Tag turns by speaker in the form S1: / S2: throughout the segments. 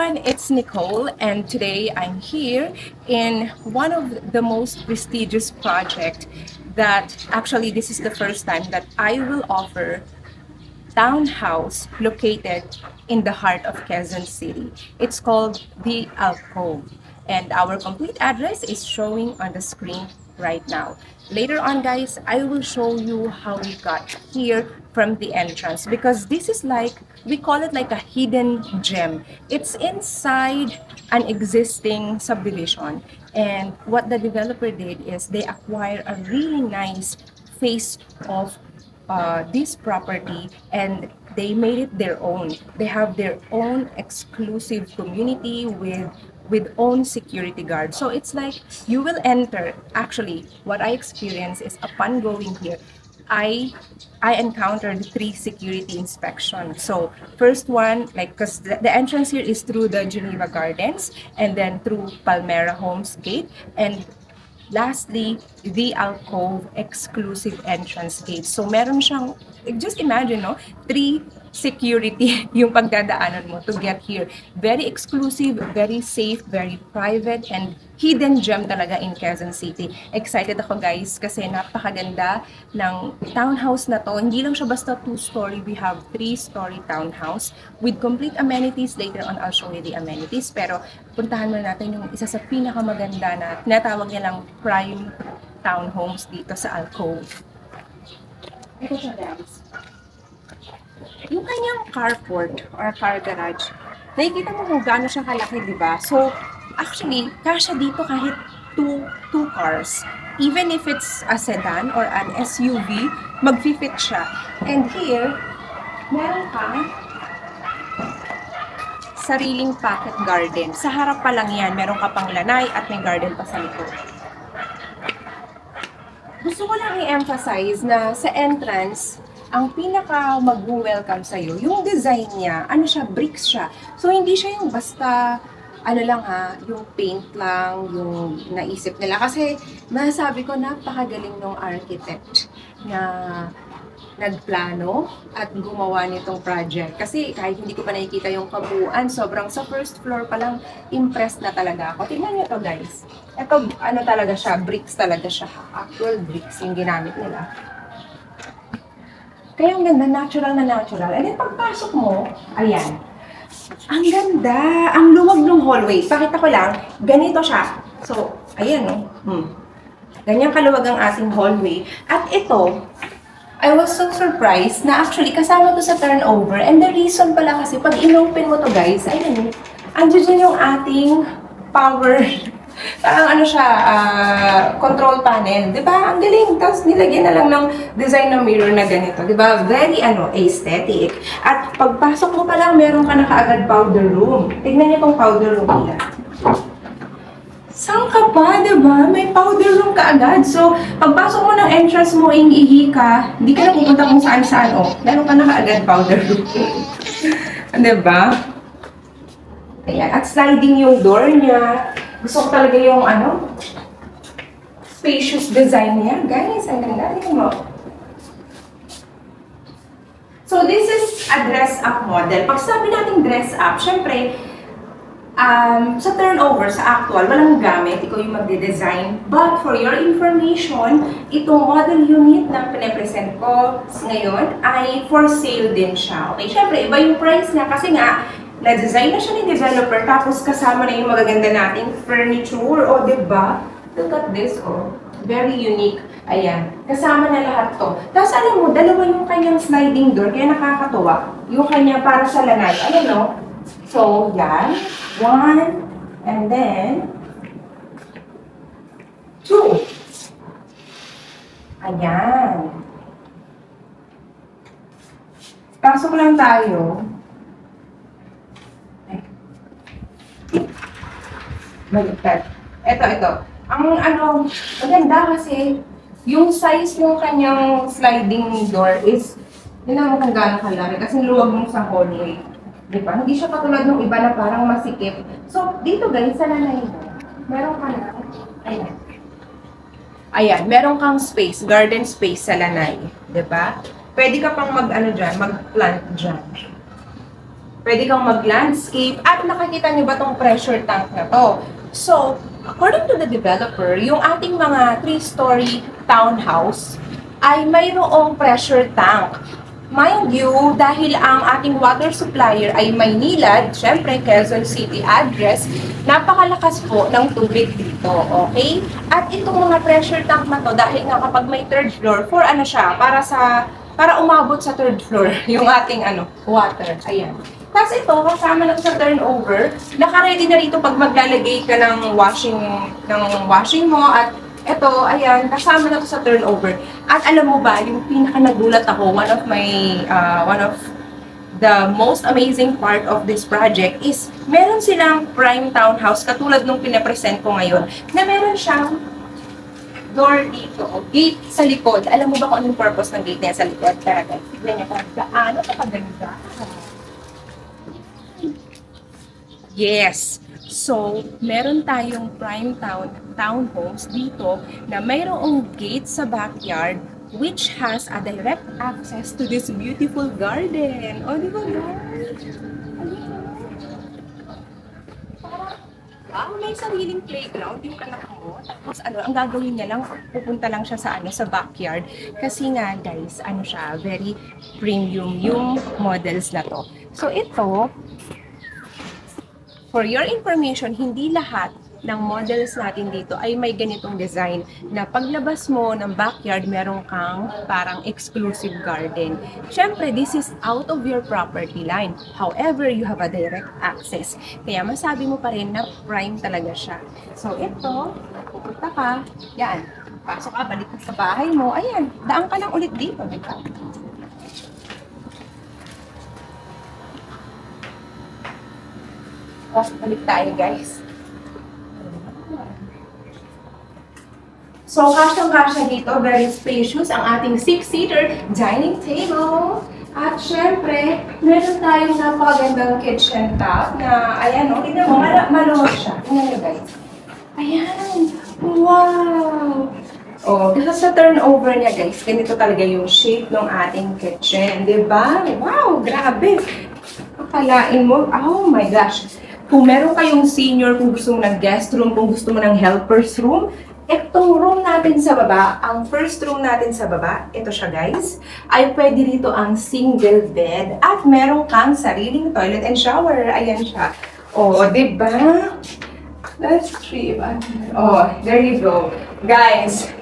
S1: everyone, it's Nicole, and today I'm here in one of the most prestigious project that actually this is the first time that I will offer townhouse located in the heart of Quezon City. It's called The Alcove, and our complete address is showing on the screen right now. Later on, guys, I will show you how we got here from the entrance because this is like, we call it like a hidden gem. It's inside an existing subdivision, and what the developer did is they acquired a really nice face of this property and they made it their own. They have their own exclusive community with own security guards. So it's like you will enter. Actually, what I experienced is upon going here, I I encountered three security inspections. So first one, like, because the entrance here is through the Geneva Gardens and then through Palmera Homes Gate, and lastly, the alcove exclusive entrance gate. So meron siyang, just imagine, no? Three security yung pagdadaanan mo to get here. Very exclusive, very safe, very private, and hidden gem talaga in Quezon City. Excited ako, guys, kasi napakaganda ng townhouse na to. Hindi lang siya basta 2-story. We have 3-story townhouse with complete amenities. Later on, I'll show you the amenities. Pero puntahan muna natin yung isa sa pinakamaganda na tinatawag niya lang prime townhomes dito sa Alcove. Ito siya, guys. Yung kanyang carport or car garage, nakikita mo kung gaano siya kalaki, di ba? So, actually, kasya dito kahit two cars. Even if it's a sedan or an SUV, mag-fit siya. And here, meron kang sariling pocket garden. Sa harap pa lang yan, meron ka pang lanay at may garden pa sa likod. Gusto ko lang i-emphasize na sa entrance, ang pinaka mag-welcome sa'yo, yung design niya, ano siya, bricks siya. So, hindi siya yung basta, ano lang ha, yung paint lang, yung naisip nila. Kasi, masasabi ko, napakagaling ng architect na nagplano at gumawa nitong project. Kasi kahit hindi ko pa nakikita yung kabuuan, sobrang sa first floor pa lang, impressed na talaga ako. Tingnan niyo to, guys. Ito, ano talaga siya, bricks talaga siya. Actual bricks yung ginamit nila. Kaya ang ganda, natural na natural. And then pagpasok mo, ayan. Ang ganda! Ang luwag ng hallway. Pakita ko lang, ganito siya. So, ayan Ganyan kaluwag ang ating hallway. At ito, I was so surprised na actually kasama to sa turnover. And the reason pala kasi, pag inopen mo to, guys, ayan, andyan yung ating power. Parang ano siya, control panel. Diba? Ang galing. Tapos nilagyan na lang ng design ng mirror na ganito. Diba? Very aesthetic. At pagpasok mo pa lang, meron ka na kaagad powder room. Tignan niyo tong powder room nila. Saan ka pa, diba? May powder room ka agad. So, pagpasok mo ng entrance mo, ihi ka, hindi ka na pupunta kung saan-saan. Oh, meron ka na kaagad powder room. Diba? Ayan. At sliding yung door niya. Gusto ko talaga yung spacious design niya. Guys, ang ganda. Tingnan mo. So, this is a dress-up model. Pag sabi natin dress-up, syempre, sa turnover, sa actual, walang gamit. Ikaw yung magde-design. But for your information, itong model unit na pinapresent ko ngayon ay for sale din siya. Okay, syempre, iba yung price niya kasi nga, na-design na siya ni developer, tapos kasama na yung magaganda nating furniture, o diba? Look at this, oh. Very unique. Ayan. Kasama na lahat to. Tapos alam mo, dalawa yung kanyang sliding door, kaya nakakatuwa. Yung kanya para sa lanay. Alam no? So, yan. 1, and then 2. Ayan. Pasok lang tayo. Baliktad. Ito. Ang maganda kasi, yung size ng kanyang sliding door is, yun naman kung gaano kalaki, kasi luwag mo sa hallway. Diba? Hindi siya katulad ng iba na parang masikip. So, dito guys, sa nanay mo, meron ka na, ayan, meron kang space, garden space sa lanay. Diba? Pwede ka pang mag-plant dyan. pwede kang mag-landscape, at nakikita niyo ba tong pressure tank na to? So, according to the developer, yung ating mga 3-story townhouse ay mayroong pressure tank. Mind you, dahil ang ating water supplier ay Maynilad, syempre Quezon City address, napakalakas po ng tubig dito, okay? At itong mga pressure tank na to, dahil nga kapag may third floor, for ano siya, para umabot sa third floor yung ating water. Ayan. Tapos ito, kasama na sa turnover, naka-ready na rito pag maglalagay ka ng washing mo, at ito, ayan, kasama na to sa turnover. At alam mo ba, yung pinaka nagulat ako, one of the most amazing part of this project is meron silang prime townhouse, katulad nung pinapresent ko ngayon, na meron siyang door dito, o gate sa likod. Alam mo ba kung anong purpose ng gate niya sa likod? Tara, tignan niyo kung gaano kapaganda. Yes! So, meron tayong prime townhomes dito na mayroong gate sa backyard which has a direct access to this beautiful garden. O, di ba guys? Parang may sariling playground yung anak mo. Tapos ang gagawin niya lang, pupunta lang siya sa backyard. Kasi nga guys, siya, very premium yung models na to. So, ito, for your information, hindi lahat ng models natin dito ay may ganitong design na paglabas mo ng backyard, meron kang parang exclusive garden. Siyempre, this is out of your property line. However, you have a direct access. Kaya masabi mo pa rin na prime talaga siya. So, ito, pupunta ka, yan, pasok ka, balik ka sa bahay mo, ayan, daan ka lang ulit dito, di ba? Balik tayo, guys. So, kasyang-kasya dito, very spacious ang ating 6-seater dining table. At syempre, meron tayong napakagandang kitchen top na, ayan o, tignan mo, maluwag siya. Tignan nyo, guys. Ayan! Wow! Oh, kasi sa turnover niya, guys, ganito talaga yung shape ng ating kitchen. Diba? Wow! Grabe! Akalain mo, oh my gosh! Kung meron kayong senior, kung gusto mo ng guest room, kung gusto mo ng helper's room, itong room natin sa baba, ang first room natin sa baba, ito siya guys, ay pwede dito ang single bed at meron kang sariling toilet and shower. Ayan siya. Oh, diba? Let's see. Oh, there you go. Guys,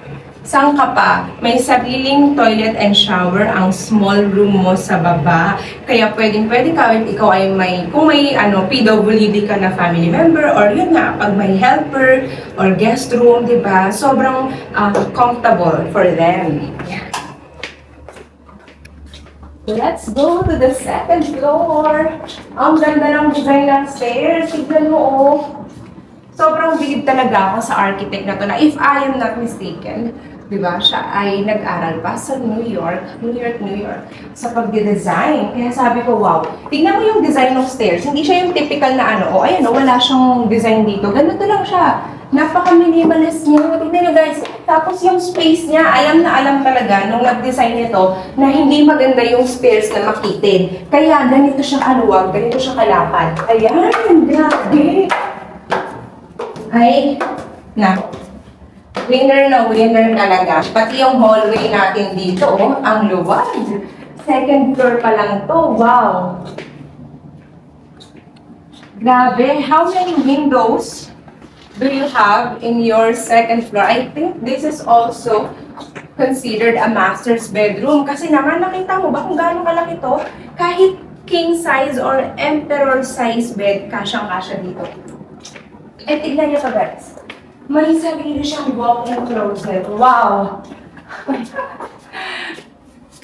S1: saan ka pa? May sariling toilet and shower ang small room mo sa baba. Kaya pwede ka, ikaw ay kung may PWD ka na family member, or yun nga, pag may helper or guest room, di ba? Sobrang comfortable for them. Yeah. Let's go to the second floor. Ang ganda ng design ng stairs. Tignan mo, oh. Sobrang bilib talaga ako sa architect na to, na if I am not mistaken, diba, siya ay nag-aral pa sa New York, sa pagde-design. Kaya sabi ko, wow, tignan mo yung design ng stairs. Hindi siya yung typical na ayan, wala siyang design dito. Ganito lang siya. Napaka-minimalist niya. Tignan nyo guys. Tapos yung space niya, alam na alam talaga nung nag-design nito na hindi maganda yung stairs na makitid. Kaya ganito siya kaluwag, ganito siya kalapad. Ayan, grabe. Ay, winner na winner talaga. Pati yung hallway natin dito, ang luwag. Second floor pa lang to. Wow! Grabe, how many windows do you have in your second floor? I think this is also considered a master's bedroom. Kasi naman, nakita mo ba kung gaano kalaki to? Kahit king size or emperor size bed, kasyang-kasya dito. Eh, tignan niyo to guys. May sarili siyang walk-in closet. Wow!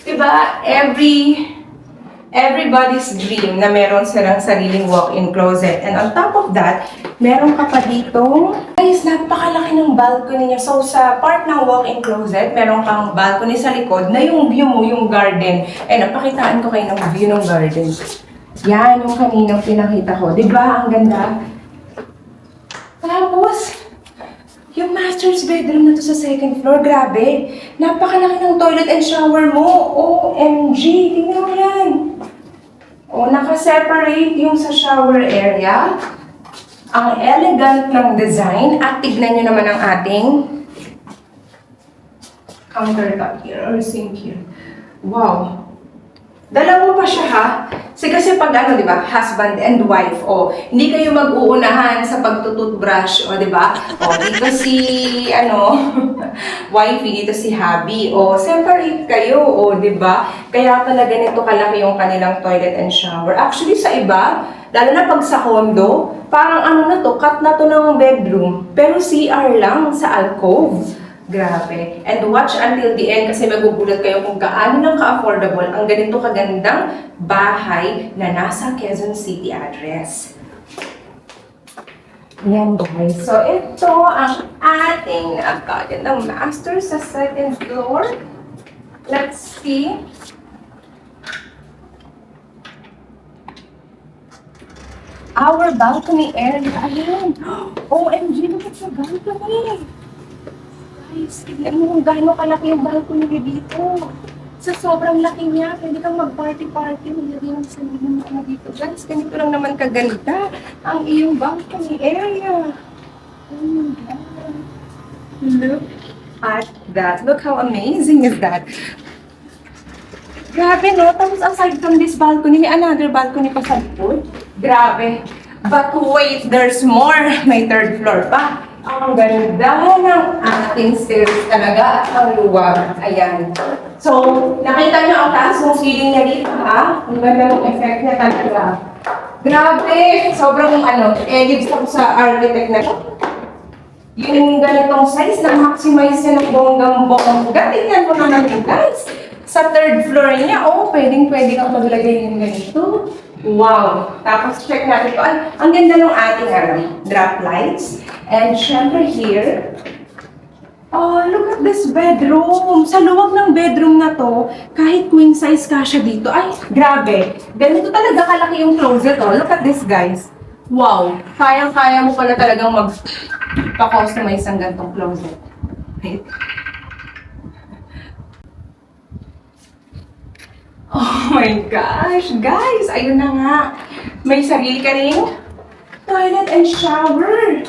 S1: Diba? Everybody's dream na meron silang sariling walk-in closet. And on top of that, meron ka pa dito. Guys, napakalaki ng balcony niya. So, sa part ng walk-in closet, meron kang balcony sa likod na yung view mo, yung garden. Eh, napakitaan ko kayo ng view ng garden. Yan, yung kaninang pinakita ko. Diba? Ang ganda. Tapos, yung master's bedroom na to sa second floor, grabe. Napakalaki ng toilet and shower mo. OMG, tingnan mo yan. O, naka-separate yung sa shower area. Ang elegant ng design. At tignan nyo naman ang ating countertop here or sink here. Wow! Dalawa pa siya ha. Kasi pag ano, di ba, husband and wife, o, hindi kayo mag-uunahan sa pagtututbrush, o, di ba? O, dito si, ano, wifey, dito si hubby, o, separate kayo, o, di ba? Kaya pala ganito kalaki yung kanilang toilet and shower. Actually, sa iba, lalo na pag sa condo, parang ano na to, cut na to ng bedroom, pero CR lang sa alcove. Grabe. And watch until the end kasi magugulat kayo kung gaano lang ka-affordable ang ganito kagandang bahay na nasa Quezon City address. Yan guys. So ito ang ating napakagandang master sa second floor. Let's see. Our balcony area. Ayun. OMG, look at the balcony. Guys, tignan mo kung gaano kalaki yung balcony dito. Sa sobrang laki niya, pwede kang mag-party-party, magiging ng sarili mo dito. Guys, ganito lang naman kaganda ang iyong balcony area. Oh my God. Look at that. Look how amazing is that. Grabe, no? Tapos aside from this balcony, may another balcony pa sa likod. Grabe. But wait, there's more. May third floor pa. Ang ganda ng ating stairs talaga at ang luwag. Ayan. So, nakita niyo ang taas ng ceiling niya dito, ha? Ang ganda ng effect niya talaga. Grabe! Sobrang edits ako sa architect na yung ganitong size na maximize niya ng bonggang-bongga. Tingnan mo naman yun, guys. Sa third floor niya, pwedeng-pwede kang maglagay yung ganito. Wow! Tapos check natin ito. Ang ganda ng ating drop lights. And syempre here, look at this bedroom. Sa luwag ng bedroom na to, kahit queen size ka siya dito. Ay, grabe. Ganito talaga kalaki yung closet. Look at this, guys. Wow! Kayang-kaya mo pala talagang mag-customize ang ganitong closet. Right? Oh my gosh, guys! Ayun na nga. May sarili ka ring toilet and shower.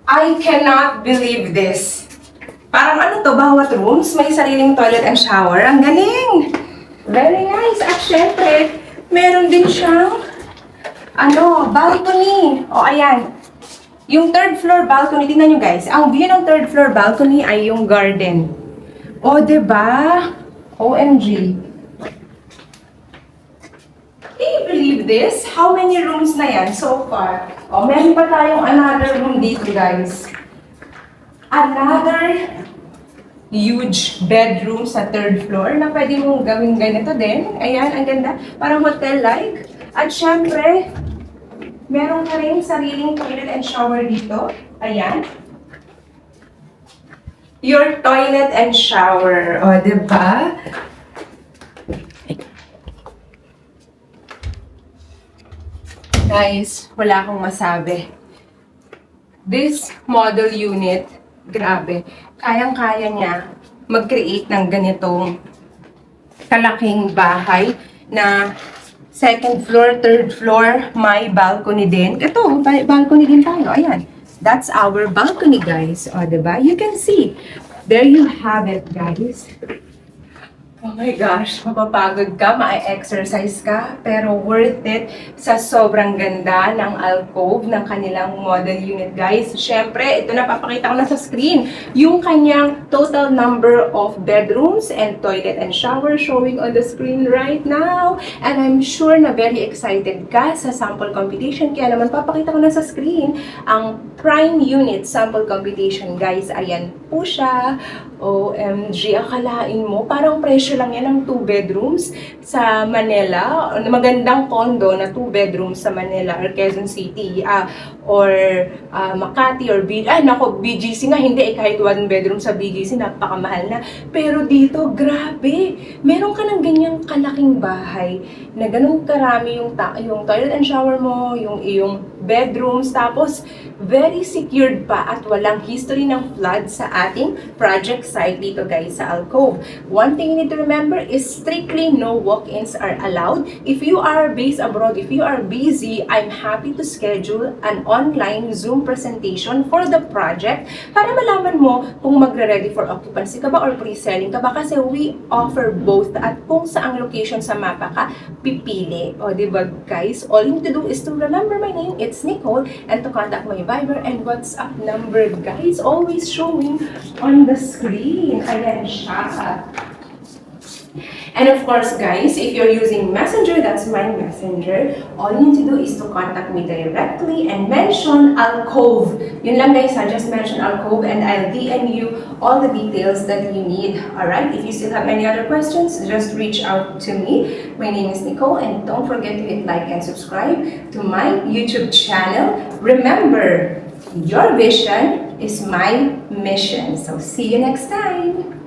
S1: I cannot believe this. Parang bawat rooms may sariling toilet and shower. Ang galing! Very nice. At syempre, meron din siyang balcony. O ayan. Yung third floor balcony, tingnan nyo guys. Ang view ng third floor balcony ay yung garden. O, diba? OMG. Can you believe this? How many rooms na yan so far? O, meron pa tayong another room dito, guys. Another huge bedroom sa third floor na pwede mong gawin ganito din. Ayan, ang ganda. Parang hotel-like. At syempre, meron ka rin sariling toilet and shower dito. Ayan. Your toilet and shower. O, diba? Guys, wala akong masabi. This model unit, grabe, kayang-kaya niya mag-create ng ganitong kalaking bahay na second floor, third floor, may balcony din. Ito, balcony din tayo. Ayan. That's our balcony, guys. O, diba? You can see. There you have it, guys. Oh my gosh, mapapagod ka, ma-exercise ka, pero worth it sa sobrang ganda ng alcove ng kanilang model unit, guys. Siyempre, ito na, papakita ko na sa screen, yung kanyang total number of bedrooms and toilet and shower showing on the screen right now. And I'm sure na very excited ka sa sample computation, kaya naman papakita ko na sa screen ang prime unit sample computation, guys. Ayan po siya. OMG, akalain mo, parang presyo lang yan ng 2 bedrooms sa Manila. Magandang condo na 2 bedrooms sa Manila or Quezon City or Makati or BGC nga, hindi kahit 1 bedroom sa BGC, napakamahal na. Pero dito, grabe, meron ka ng ganyang kalaking bahay na ganun karami yung toilet and shower mo, yung iyong bedrooms, tapos very secured pa at walang history ng flood sa ating project site dito guys sa Alcove. One thing you need to remember is strictly no walk-ins are allowed. If you are based abroad, if you are busy, I'm happy to schedule an online Zoom presentation for the project para malaman mo kung magre-ready for occupancy ka ba or pre-selling ka ba, kasi we offer both at kung saang location sa mapa ka pipili. O diba guys, all you need to do is to remember my name, it's Nicole, and to contact my Viber and WhatsApp number guys, always showing on the screen. Ayan siya. And of course, guys, if you're using Messenger, that's my Messenger, all you need to do is to contact me directly and mention Alcove. Yun lang guys, just mention Alcove and I'll DM you all the details that you need. Alright, if you still have any other questions, just reach out to me. My name is Nicole, and don't forget to hit like and subscribe to my YouTube channel. Remember, your vision is my mission. So see you next time!